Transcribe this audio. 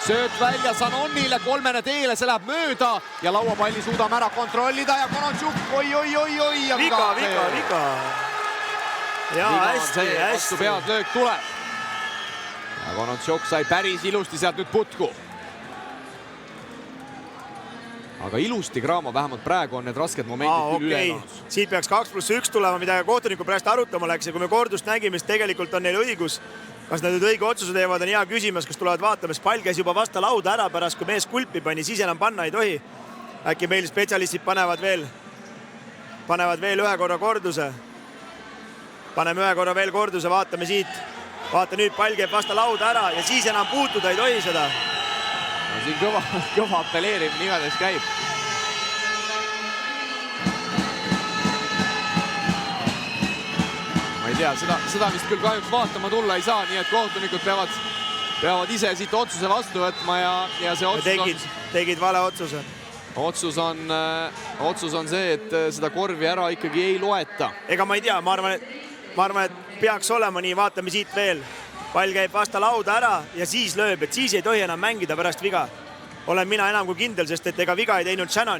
sööt välja Sanonile, kolmene teele, see läheb mööda ja lauapalli suudame ära kontrollida ja Konontšuk, oi. Viga. Ja hästi. Vastu pead löök tuleb. Ja Konontšuk sai päris ilusti sealt nüüd putku. Aga ilusti Graamo, vähemalt praegu on need rasked momendid küll üle elanud. Siit peaks 2+1 tulema, mida kohtuniku pärast arutama läks ja kui me kordust nägime, siis tegelikult on neil õigus. Kas nad nüüd õige otsuse teevad, on hea küsimus, kas tulevad vaatama, sest pall käis juba vasta lauda ära pärast, kui mees kulpi pani, siis enam panna ei tohi. Äkki meil spetsialistid panevad veel ühe korra korduse. Paneme ühe korra veel korduse, vaatame siit. Vaata nüüd, pall käib vasta lauda ära ja siis enam puutuda ei tohi seda. No, siin kõva apelleeriv nimedeks käib. Ma ei tea, seda vist küll kahjuks vaatama tulla ei saa, nii et kohtunikud peavad ise siit otsuse vastu võtma ja see otsus tegid vale otsuse. Otsus on see, et seda korvi ära ikkagi ei loeta. Ega ma ei tea, ma arvan, et peaks olema nii, vaatame siit veel. Pall käib vasta lauda ära ja siis lööb, et siis ei tohi enam mängida pärast viga. Olen mina enam kui kindel, sest et ega viga ei teinud Shannoni.